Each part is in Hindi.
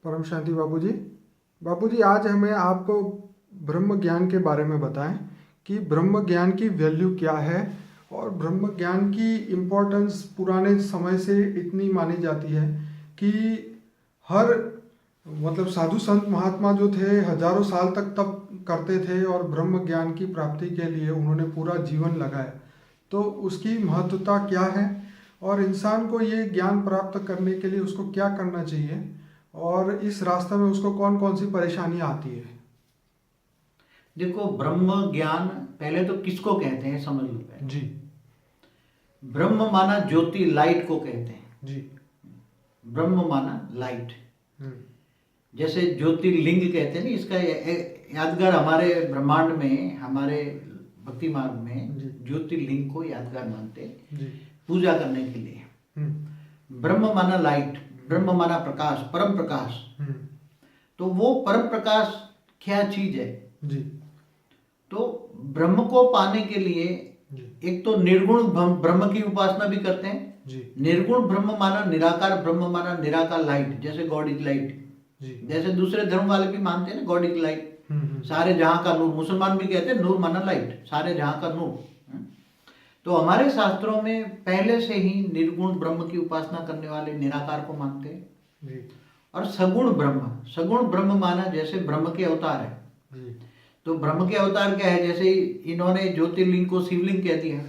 परम शांति बाबूजी। बाबूजी, आज हमें आपको ब्रह्म ज्ञान के बारे में बताएं कि ब्रह्म ज्ञान की वैल्यू क्या है और ब्रह्म ज्ञान की इम्पोर्टेंस पुराने समय से इतनी मानी जाती है कि हर साधु संत महात्मा जो थे हजारों साल तक तप करते थे और ब्रह्म ज्ञान की प्राप्ति के लिए उन्होंने पूरा जीवन लगाया। तो उसकी महत्वता क्या है और इंसान को ये ज्ञान प्राप्त करने के लिए उसको क्या करना चाहिए और इस रास्ते में उसको कौन कौन सी परेशानियां आती है? देखो, ब्रह्म ज्ञान पहले तो किसको कहते हैं समझ लो पहले। जी ब्रह्म माना ज्योति, लाइट को कहते हैं जी। ब्रह्म माना लाइट। जैसे ज्योतिर्लिंग कहते हैं ना, इसका यादगार हमारे ब्रह्मांड में, हमारे भक्ति मार्ग में ज्योतिर्लिंग को यादगार मानते हैं पूजा करने के लिए। ब्रह्म माना लाइट, ब्रह्म माना प्रकाश, परम प्रकाश। तो वो परम प्रकाश क्या चीज है जी। तो ब्रह्म को पाने के लिए एक तो निर्गुण ब्रह्म की उपासना भी करते हैं जी। निर्गुण ब्रह्म माना निराकार, ब्रह्म माना निराकार लाइट, जैसे गॉड इज लाइट। जैसे दूसरे धर्म वाले भी मानते हैं ना, गॉड इज लाइट, सारे जहां का नूर। मुसलमान भी कहते हैं नूर माना लाइट, सारे जहां का नूर। तो हमारे शास्त्रों में पहले से ही निर्गुण ब्रह्म की उपासना करने वाले निराकार को मानते हैं। और सगुण ब्रह्म माना जैसे ब्रह्म के अवतार है। तो ब्रह्म के अवतार क्या है? जैसे इन्होंने ज्योतिर्लिंग को शिवलिंग कह दिया,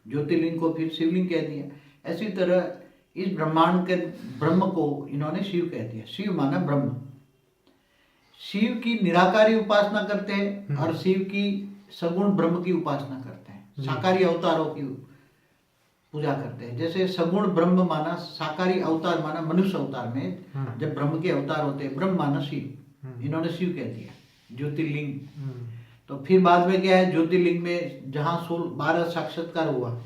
ज्योतिर्लिंग को फिर शिवलिंग कह दिया, ऐसी तरह इस ब्रह्मांड के ब्रह्म को इन्होंने शिव कह दिया। शिव माना ब्रह्म। शिव की निराकारी उपासना करते हैं और शिव की सगुण ब्रह्म की उपासना करते हैं, साकारी अवतारों की पूजा करते हैं। जैसे सगुण ब्रह्म माना साकारी अवतार माना मनुष्य अवतार में जब ब्रह्म के अवतार होते हैं, ब्रह्म माना शिव, इन्होंने शिव कह दिया ज्योतिर्लिंग। तो फिर बाद में क्या है, ज्योतिर्लिंग में जहां 12 साक्षात्कार हुआ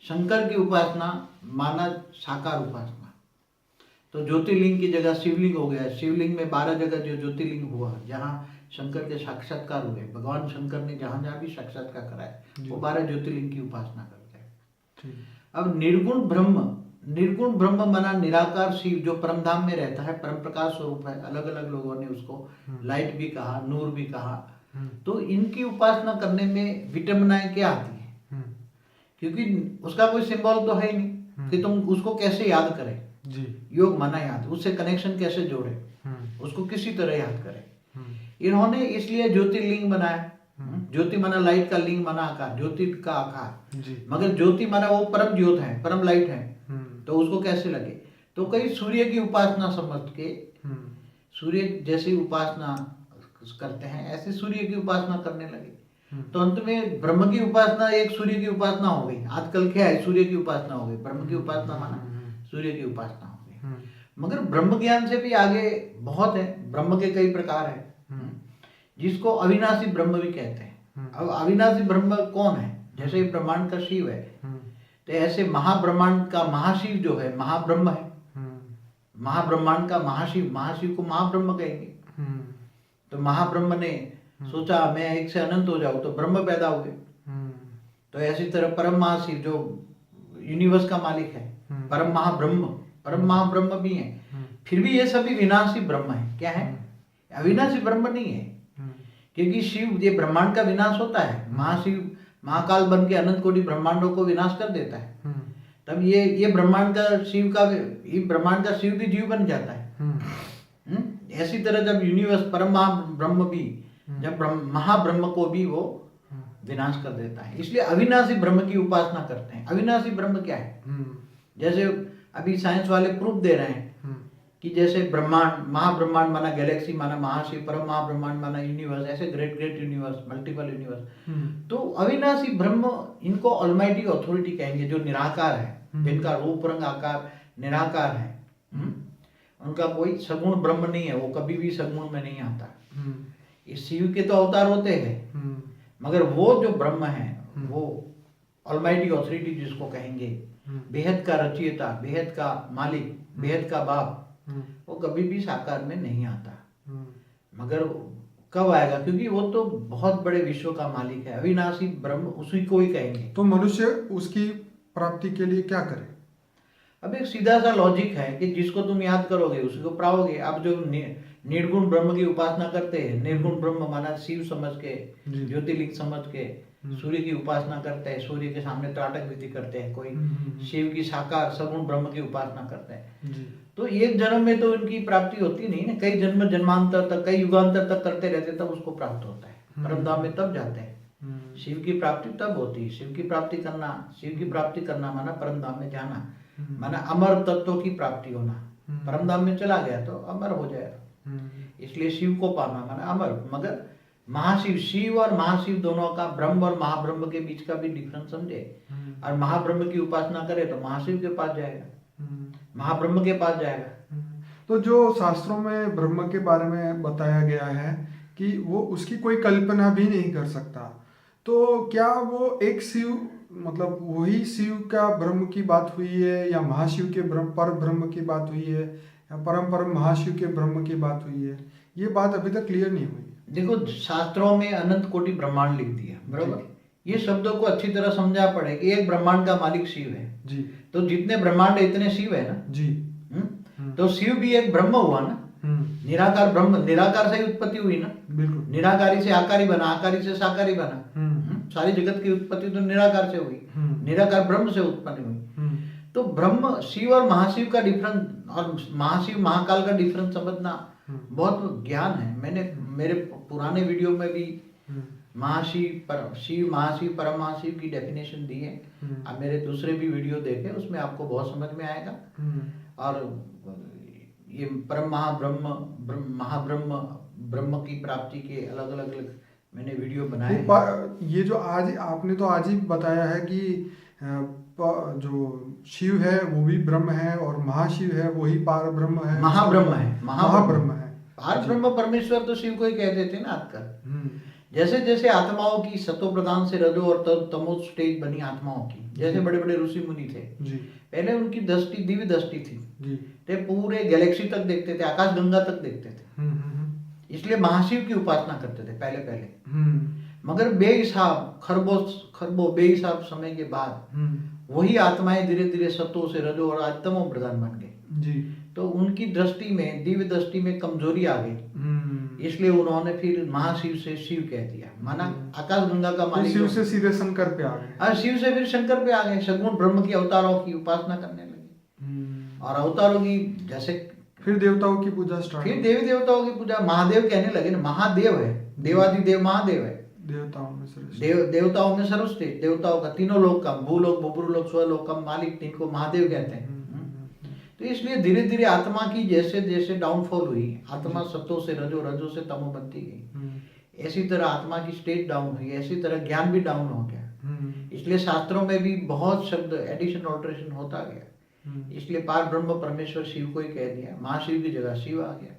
शंकर की उपासना माना साकार उपासना। तो ज्योतिर्लिंग की जगह शिवलिंग हो गया। शिवलिंग में 12 जगह जो ज्योतिर्लिंग हुआ, जहाँ शंकर के साक्षात्कार हुए, भगवान शंकर ने जहां जहां भी साक्षात्कार कराया, वो 12 ज्योतिर्लिंग की उपासना करते हैं। अब निर्गुण ब्रह्म माना निराकार शिव, जो परम धाम में रहता है, परम प्रकाश स्वरूप है। अलग अलग लोगों ने उसको लाइट भी कहा, नूर भी कहा। तो इनकी उपासना करने में विटंबनाएं क्या आती है? क्योंकि उसका कोई सिंबल तो है ही नहीं कि तुम उसको कैसे याद करें। योग माना याद, उससे कनेक्शन कैसे जोड़े, उसको किसी तरह याद करें। इन्होंने इसलिए ज्योतिर्लिंग बनाया। ज्योति माना लाइट का, लिंग माना आकार, ज्योति का आकार। मगर ज्योति माना वो परम ज्योत है, परम लाइट है, तो उसको कैसे लगे? तो कई सूर्य की उपासना समझ के सूर्य जैसी उपासना करते हैं, ऐसे सूर्य की उपासना करने लगे। तो अंत में ब्रह्म की उपासना एक सूर्य की उपासना हो गई। आजकल क्या है, सूर्य की उपासना हो गई, ब्रह्म की उपासना माना सूर्य की उपासना हो गई। मगर ब्रह्म ज्ञान से भी आगे बहुत है। ब्रह्म के कई प्रकार है, जिसको अविनाशी ब्रह्म भी कहते हैं। अब अविनाशी ब्रह्म कौन है? जैसे ब्रह्मांड का शिव है, तो ऐसे महाब्रह्मांड का महाशिव जो है महाब्रह्म है। महाब्रह्मांड का महाशिव को महाब्रह्म कहेंगे। तो महाब्रह्म ने सोचा मैं एक से अनंत हो जाऊं, तो ब्रह्म पैदा हो गए। तो ऐसी तरह परम महाशिव जो यूनिवर्स का मालिक है, परम महाब्रह्म भी है। फिर भी ये सभी विनाशी ब्रह्म है। क्या है? अविनाशी ब्रह्म नहीं है। क्योंकि शिव, ये ब्रह्मांड का विनाश होता है। महाशिव महाकाल बन के अनंत कोटि ब्रह्मांडों को विनाश कर देता है। तब ये ब्रह्मांड का शिव भी जीव बन जाता है। ऐसी तरह जब यूनिवर्स परम महाब्रह्म भी, जब महाब्रह्म को भी वो विनाश कर देता है, इसलिए अविनाशी ब्रह्म की उपासना करते हैं। अविनाशी ब्रह्म क्या है? जैसे अभी साइंस वाले प्रूफ दे रहे हैं कि जैसे ब्रह्मांड, महाब्रह्मांड माना गैलेक्सी माना महाशिव, परम महाब्रह्मांड माना यूनिवर्स, ऐसे ग्रेट यूनिवर्स, मल्टीपल यूनिवर्स। तो अविनाशी ब्रह्म, इनको ऑलमाइटी अथॉरिटी कहेंगे, जो निराकार है, जिनका रूप रंग आकार निराकार है। उनका कोई सगुण ब्रह्म नहीं है, वो कभी भी सगुण में नहीं आता। इस शिव के तो अवतार होते हैं, मगर वो जो ब्रह्म है, वो ऑलमाइटी अथॉरिटी जिसको कहेंगे, बेहद का रचयिता, बेहद का मालिक, बेहद का बाप, वो कभी भी साकार में नहीं आता। मगर कब आएगा? क्योंकि वो तो बहुत बड़े विश्व का मालिक है। अविनाशी ब्रह्म उसी को ही कहेंगे। तो मनुष्य उसकी प्राप्ति के लिए क्या करे? अब एक सीधा सा लॉजिक है कि जिसको तुम याद करोगे उसी को पाओगे। अब जो निर्गुण ब्रह्म की उपासना करते हैं, निर्गुण ब्रह्म माना शिव समझ के, जी। ज्योतिर्लिंग समझ के सूर्य की उपासना करते हैं, सूर्य के सामने त्राटक विधि करते हैं, कोई शिव की साकार सगुण ब्रह्म की उपासना करते हैं। जी। तो एक जन्म में तो उनकी प्राप्ति होती नहीं ना, कई जन्म जन्मांतर तक, कई युगांतर तक करते रहते, तब उसको प्राप्त होता है। परम धाम में तब जाते हैं। शिव की प्राप्ति तब होती है। शिव की प्राप्ति करना माना परम धाम में जाना, माना अमर तत्व की प्राप्ति होना। परम धाम में चला गया तो अमर हो जाएगा। इसलिए शिव को पाना माना अमर। मगर महाशिव, शिव और महाशिव दोनों का, ब्रह्म और महाब्रह्म के बीच का भी डिफरेंस समझे। और महाब्रह्म की उपासना करे तो महाशिव के पास जाएगा, महाब्रह्म के पास जाएगा। तो जो शास्त्रों में ब्रह्म के बारे में बताया गया है कि वो उसकी कोई कल्पना भी नहीं कर सकता, तो क्या वो एक शिव, मतलब वही शिव का ब्रह्म की बात हुई है, या महाशिव के ब्रह्म पर ब्रह्म की बात हुई है, या परम महाशिव के ब्रह्म की बात हुई है? ये बात अभी तक क्लियर नहीं हुई। देखो, शास्त्रों में अनंत कोटि ब्रह्मांड लिख दिया, बरोबर। ये शब्दों को अच्छी तरह समझा पड़े कि एक ब्रह्मांड का मालिक शिव है जी। तो जितने ब्रह्मांड है इतने शिव है ना जी। तो शिव भी एक ब्रह्म हुआ ना। निराकार ब्रह्म, निराकार से ही उत्पत्ति हुई ना। बिल्कुल। निराकारी से आकारी बना, आकारी से साकारी बना। सारी जगत की उत्पत्ति तो निराकार से हुई, निराकार ब्रह्म से उत्पन्न हुई। तो ब्रह्म, शिव और महाशिव का डिफरेंस, और महाशिव महाकाल का डिफरेंस समझना बहुत ज्ञान है। मैंने मेरे पुराने वीडियो में भी शिव महाशिव परम महाशिव की डेफिनेशन दी है। अब मेरे दूसरे भी वीडियो देखे, उसमें आपको बहुत समझ में आएगा। और ये परम महाब्रह्म ब्रह्म की प्राप्ति के अलग अलग मैंने वीडियो बनाए हैं। ये जो आज आपने तो आज ही बताया है कि जो शिव है वो भी ब्रह्म है, और महाशिव है वही पार ब्रह्म है, महाब्रह्म है। पार ब्रह्म परमेश्वर तो शिव को ही कहते थे ना आजकल। जैसे जैसे आत्माओं की सतो प्रधान से रजो और तमो स्टेज बनी आत्माओं की, जैसे बड़े बड़े ऋषि मुनि थे जी। पहले उनकी दृष्टि दिव्य दृष्टि थी जी। ते पूरे गैलेक्सी तक देखते थे, आकाश गंगा तक देखते थे। इसलिए महाशिव की उपासना करते थे पहले। मगर बेहिसाब खरबों बेहिसाब समय के बाद वही आत्माएं धीरे धीरे सतो से रजो और आज तमो प्रधान बन गए जी। तो उनकी दृष्टि में, दिव्य दृष्टि में कमजोरी आ गई, इसलिए उन्होंने फिर महाशिव से शिव कह दिया, माना आकाश गंगा का मालिक। शिव से सीधे शंकर पे आ गए, और शिव से फिर शंकर पे आ गए, सगुण ब्रह्म की अवतारों की उपासना करने लगे। और अवतारों की जैसे फिर देवताओं की पूजा स्टार्ट, फिर देवी देवताओं की पूजा, महादेव कहने लगे ना, महादेव है, देवादिदेव महादेव है, देवताओं में सर्वश्रेष्ठ, देवताओं में सर्वश्रेष्ठ, देवताओं का तीनों लोक का, भूलोक बुभुलोक स्वलोक का मालिक, जिनको महादेव कहते हैं। तो इसलिए धीरे धीरे आत्मा की जैसे जैसे डाउनफॉल हुई, आत्मा सत्तो से रजो, रजो से तमो बनती गई, ऐसी तरह आत्मा की स्टेट डाउन हुई, ऐसी तरह ज्ञान भी डाउन हो गया। इसलिए शास्त्रों में भी बहुत शब्द एडिशन ऑल्ट्रेशन होता गया। इसलिए पार ब्रह्म परमेश्वर शिव को ही कह दिया, महाशिव की जगह शिव आ गया।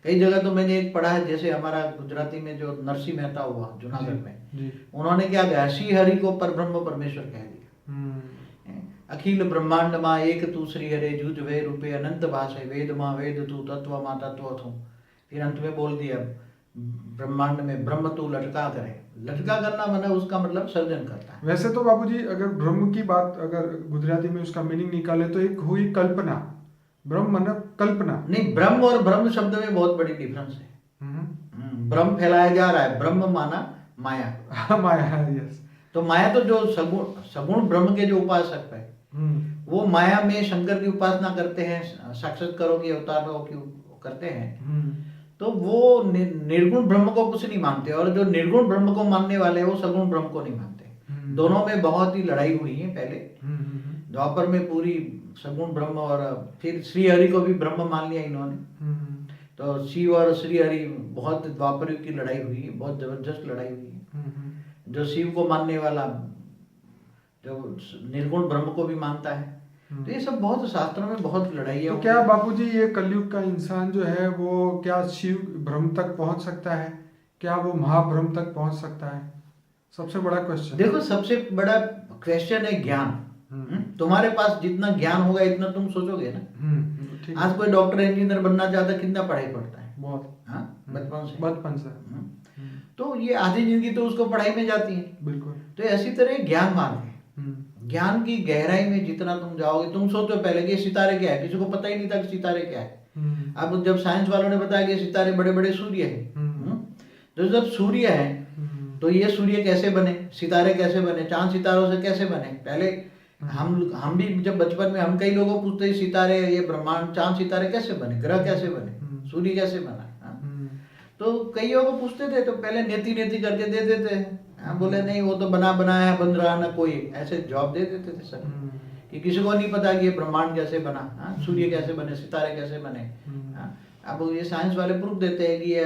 कई जगह तो मैंने एक पढ़ा है, जैसे हमारा गुजराती में जो नरसिंह मेहता हुआ जूनागढ़ में, उन्होंने क्या कहा, श्री हरि को पर ब्रह्म परमेश्वर कह दिया। अखिल ब्रह्मांड माँ एक तू श्री हरे जूझ वे रूपे अनंत भाषे, वेद माँ वेद तू तत्व माँ तत्व तू। फिर अंत में बोल दिया, ब्रह्मांड में ब्रह्म तू लटका करे। लटका करना माना उसका मतलब सर्जन करता है। वैसे तो बाबूजी अगर ब्रह्म की बात अगर गुजराती में उसका मीनिंग निकाले तो एक हुई कल्पना, ब्रह्म माना कल्पना नहीं। ब्रह्म और ब्रह्म शब्द में बहुत बड़ी डिफरेंस है। ब्रह्म फैलाया जा रहा है, ब्रह्म माना माया। माया है, यस। तो माया तो जो सगुण ब्रह्म के जो उपासक है, वो माया में शंकर की उपासना करते हैं, साक्षात्कारों की अवतारों की करते हैं, तो वो निर्गुण ब्रह्म को कुछ नहीं मानते। और जो निर्गुण ब्रह्म को मानने वाले हैं वो सगुण ब्रह्म को नहीं मानते। दोनों में बहुत ही लड़ाई हुई है पहले। द्वापर में पूरी सगुण ब्रह्म, और फिर श्री हरि को भी ब्रह्म मान लिया इन्होंने। तो शिव और श्री हरि बहुत द्वापर युग की लड़ाई हुई है, बहुत जबरदस्त लड़ाई हुई है। जो शिव को मानने वाला जो निर्गुण ब्रह्म को भी मानता है। तो ये सब बहुत शास्त्रों में बहुत लड़ाई है। तो क्या बापूजी ये कलयुग का इंसान जो है वो क्या शिव ब्रह्म तक पहुंच सकता है? क्या वो महाब्रह्म तक पहुंच सकता है? सबसे बड़ा क्वेश्चन। देखो, सबसे बड़ा क्वेश्चन है ज्ञान। तुम्हारे पास जितना ज्ञान होगा इतना तुम सोचोगे ना। आज कोई डॉक्टर इंजीनियर बनना चाहता, कितना पढ़ाई पड़ता है? बहुत, बचपन से। तो ये आधी जिंदगी तो उसको पढ़ाई में जाती है। बिल्कुल। तो ऐसी तरह ज्ञान मार्ग है। ज्ञान की गहराई में जितना तुम जाओगे, तुम सोचो पहले कि सितारे क्या है, किसी को पता ही नहीं था कि सितारे क्या है। अब जब साइंस वालों ने बताया कि सितारे बड़े बड़े सूर्य हैं, तो जब सूर्य है तो ये सूर्य कैसे बने, सितारे कैसे बने, चांद सितारों से कैसे बने। पहले हम भी जब बचपन में हम कई लोगों पूछते हैं सितारे, ये ब्रह्मांड, चांद सितारे कैसे बने, ग्रह कैसे बने, सूर्य कैसे बना। तो कईयों को पूछते थे तो पहले नेति नेति करके दे देते हैं, बोले नहीं वो तो बना बनाया है, बन रहा ना कोई, ऐसे जवाब दे देते थे सब। कि किसी को नहीं पता कि ये ब्रह्मांड कैसे बना, सूर्य कैसे बने, सितारे कैसे बने। अब ये साइंस वाले प्रूफ देते हैं कि ये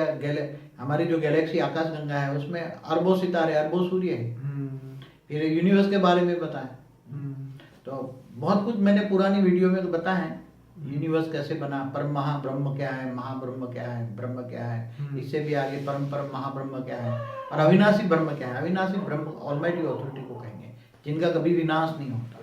हमारी जो गैलेक्सी आकाश गंगा है उसमें अरबों सितारे, अरबों सूर्य है। फिर यूनिवर्स के बारे में बताएं, तो बहुत कुछ मैंने पुरानी वीडियो में तो बताया है। यूनिवर्स कैसे बना, परम महाब्रह्म क्या है, महाब्रह्म क्या है, ब्रह्म क्या है, इससे भी आगे परम परम महाब्रह्म क्या है, और अविनाशी ब्रह्म क्या है। अविनाशी ब्रह्म ऑलमाइटी अथॉरिटी को कहेंगे, जिनका कभी विनाश नहीं होता।